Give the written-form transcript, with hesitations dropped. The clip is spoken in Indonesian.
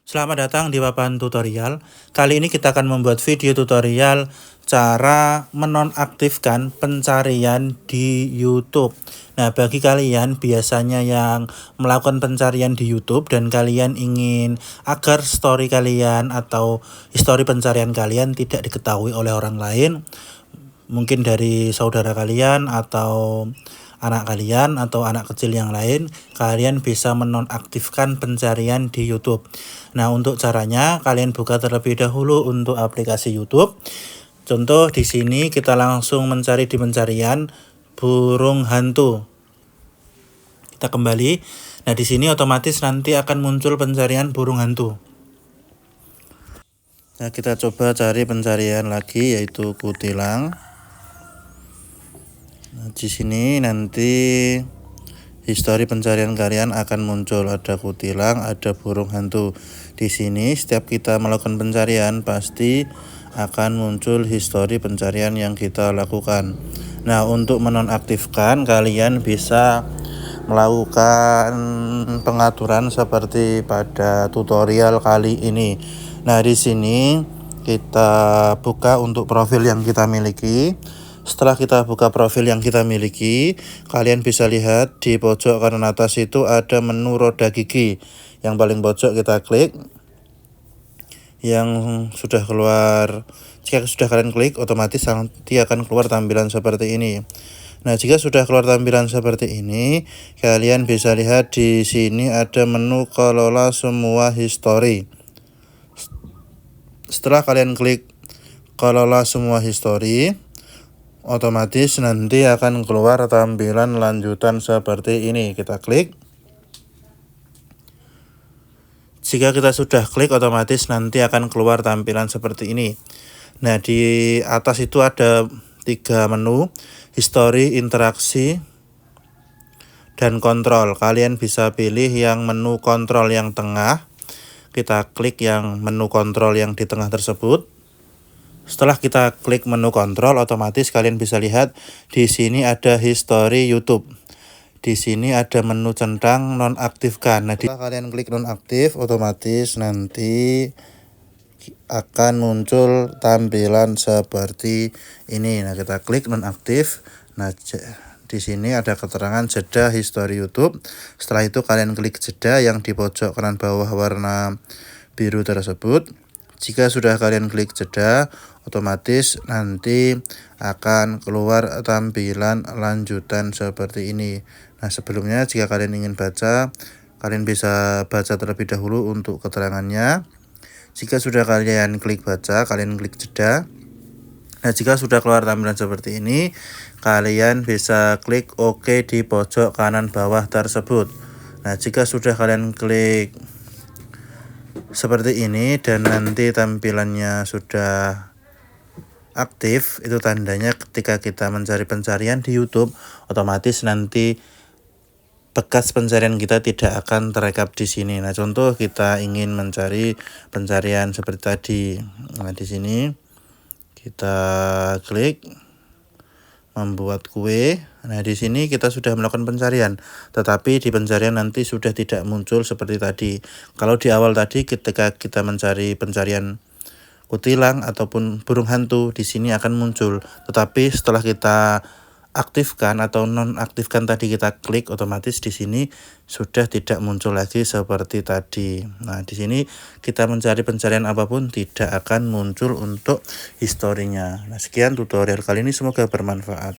Selamat datang di papan tutorial. Kali ini kita akan membuat video tutorial cara menonaktifkan pencarian di YouTube. Nah, bagi kalian biasanya yang melakukan pencarian di YouTube dan kalian ingin agar story kalian atau histori pencarian kalian tidak diketahui oleh orang lain, mungkin dari saudara kalian atau anak kalian atau anak kecil yang lain, kalian bisa menonaktifkan pencarian di YouTube. Nah, untuk caranya kalian buka terlebih dahulu untuk aplikasi YouTube. Contoh di sini kita langsung mencari di pencarian burung hantu. Kita kembali. Nah, di sini otomatis nanti akan muncul pencarian burung hantu. Nah, kita coba cari pencarian lagi yaitu kutilang. Nah, di sini nanti histori pencarian kalian akan muncul, ada kutilang, ada burung hantu. Di sini setiap kita melakukan pencarian pasti akan muncul histori pencarian yang kita lakukan. Nah, untuk menonaktifkan kalian bisa melakukan pengaturan seperti pada tutorial kali ini. Nah, di sini kita buka untuk profil yang kita miliki. Setelah kita buka profil yang kita miliki, kalian bisa lihat di pojok kanan atas itu ada menu roda gigi. Yang paling pojok kita klik. Yang sudah keluar, jika sudah kalian klik, otomatis nanti akan keluar tampilan seperti ini. Nah, jika sudah keluar tampilan seperti ini, kalian bisa lihat di sini ada menu kelola semua histori. Setelah kalian klik kelola semua histori, otomatis nanti akan keluar tampilan lanjutan seperti ini. Kita klik. Jika kita sudah klik, otomatis nanti akan keluar tampilan seperti ini. Nah, di atas itu ada 3 menu, histori, interaksi, dan kontrol. Kalian bisa pilih yang menu kontrol yang tengah. Kita klik yang menu kontrol yang di tengah tersebut. Setelah kita klik menu kontrol, otomatis kalian bisa lihat di sini ada histori YouTube. Di sini ada menu centang nonaktifkan. Nah, setelah kalian klik nonaktif, otomatis nanti akan muncul tampilan seperti ini. Nah, kita klik nonaktif. Nah, di sini ada keterangan jeda histori YouTube. Setelah itu kalian klik jeda yang di pojok kanan bawah warna biru tersebut. Jika sudah kalian klik jeda, otomatis nanti akan keluar tampilan lanjutan seperti ini. Nah, sebelumnya jika kalian ingin baca, kalian bisa baca terlebih dahulu untuk keterangannya. Jika sudah kalian klik baca, kalian klik jeda. Nah, jika sudah keluar tampilan seperti ini, kalian bisa klik OK di pojok kanan bawah tersebut. Nah, jika sudah kalian klik seperti ini dan nanti tampilannya sudah aktif, itu tandanya ketika kita mencari pencarian di YouTube, otomatis nanti bekas pencarian kita tidak akan terekam di sini. Nah, contoh kita ingin mencari pencarian seperti tadi. Nah, di sini kita klik membuat kue. Nah, di sini kita sudah melakukan pencarian, tetapi di pencarian nanti sudah tidak muncul seperti tadi. Kalau di awal tadi ketika kita mencari pencarian kutilang ataupun burung hantu, di sini akan muncul. Tetapi setelah kita aktifkan atau nonaktifkan tadi, kita klik, otomatis di sini sudah tidak muncul lagi seperti tadi. Nah, di sini kita mencari pencarian apapun tidak akan muncul untuk historinya. Nah, sekian tutorial kali ini, semoga bermanfaat.